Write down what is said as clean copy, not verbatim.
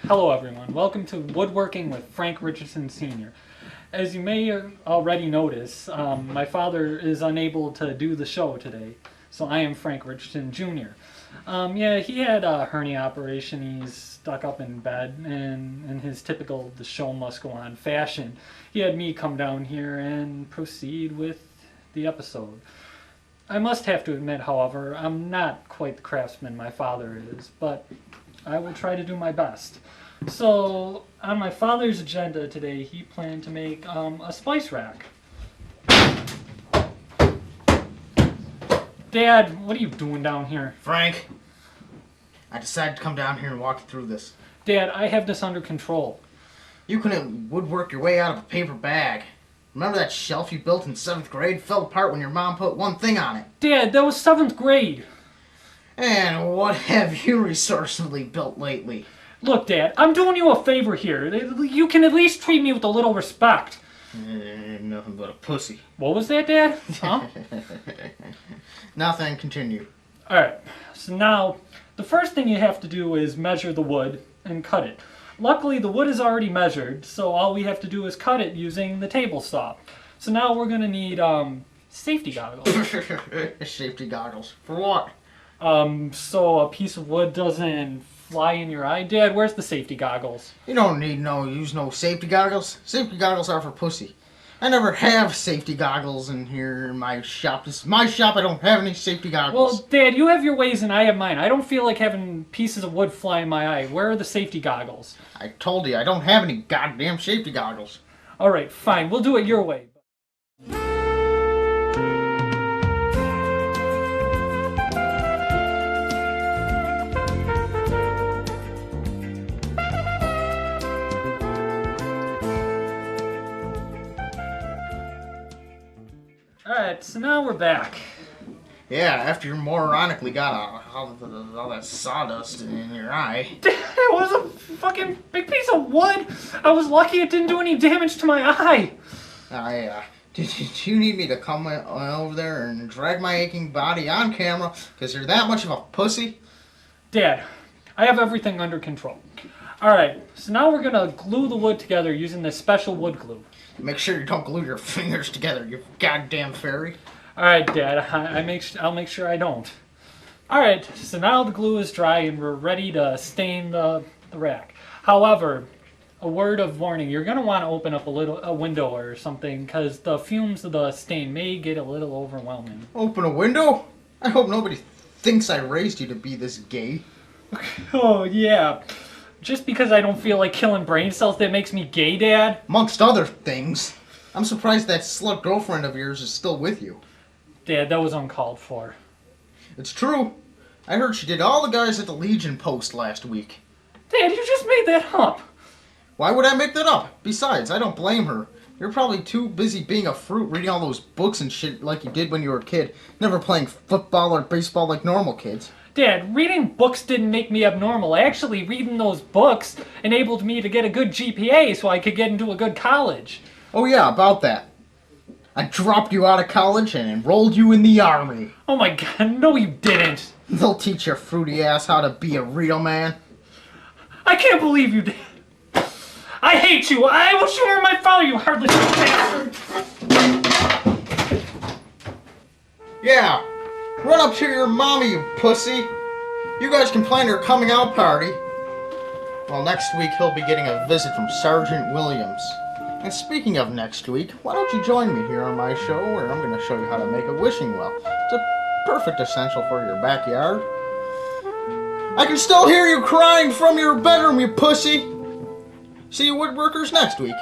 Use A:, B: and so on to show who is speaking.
A: Hello everyone, welcome to Woodworking with Frank Richardson Sr. As you may already notice, my father is unable to do the show today, so I am Frank Richardson Jr. Yeah, he had a hernia operation. He's stuck up in bed, and in his typical "the show must go on" fashion, he had me come down here and proceed with the episode. I must have to admit, however, I'm not quite the craftsman my father is, but I will try to do my best. So, on my father's agenda today, he planned to make a spice rack. Dad, what are you doing down here?
B: Frank, I decided to come down here and walk you through this.
A: Dad, I have this under control.
B: You couldn't woodwork your way out of a paper bag. Remember that shelf you built in 7th grade fell apart when your mom put one thing on it?
A: Dad, that was 7th grade.
B: And what have you resourcefully built lately?
A: Look, Dad, I'm doing you a favor here. You can at least treat me with a little respect.
B: Nothing but a pussy.
A: What was that, Dad? Huh?
B: Nothing, continue.
A: Alright, so now, the first thing you have to do is measure the wood and cut it. Luckily, the wood is already measured, so all we have to do is cut it using the table saw. So now we're going to need safety goggles.
B: Safety goggles? For what?
A: So a piece of wood doesn't fly in your eye. Dad, where's the safety goggles?
B: You don't need use no safety goggles. Safety goggles are for pussy. I never have safety goggles in here in my shop. This is my shop. I don't have any safety goggles.
A: Well, Dad, you have your ways and I have mine. I don't feel like having pieces of wood fly in my eye. Where are the safety goggles?
B: I told you, I don't have any goddamn safety goggles.
A: Alright, fine. We'll do it your way. Alright, so now we're back.
B: Yeah, after you moronically got all that sawdust in your eye.
A: It was a fucking big piece of wood. I was lucky it didn't do any damage to my eye.
B: Did you need me to come over there and drag my aching body on camera because you're that much of a pussy?
A: Dad, I have everything under control. Alright, so now we're gonna glue the wood together using this special wood glue.
B: Make sure you don't glue your fingers together, you goddamn fairy.
A: Alright, Dad, I'll make sure I don't. Alright, so now the glue is dry and we're ready to stain the rack. However, a word of warning, you're going to want to open up a window or something because the fumes of the stain may get a little overwhelming.
B: Open a window? I hope nobody thinks I raised you to be this gay.
A: Oh, yeah. Just because I don't feel like killing brain cells, that makes me gay, Dad?
B: Amongst other things. I'm surprised that slut girlfriend of yours is still with you.
A: Dad, that was uncalled for.
B: It's true. I heard she did all the guys at the Legion post last week.
A: Dad, you just made that up.
B: Why would I make that up? Besides, I don't blame her. You're probably too busy being a fruit reading all those books and shit like you did when you were a kid, never playing football or baseball like normal kids.
A: Dad, reading books didn't make me abnormal. Actually, reading those books enabled me to get a good GPA so I could get into a good college.
B: Oh yeah, about that. I dropped you out of college and enrolled you in the army.
A: Oh my god, no you didn't.
B: They'll teach your fruity ass how to be a real man.
A: I can't believe you did. I hate you. I wish you were my father, you heartless bastard.
B: Yeah. Run up to your mommy, you pussy. You guys can plan your coming out party. Well, next week he'll be getting a visit from Sergeant Williams. And speaking of next week, why don't you join me here on my show where I'm going to show you how to make a wishing well. It's a perfect essential for your backyard. I can still hear you crying from your bedroom, you pussy. See you woodworkers next week.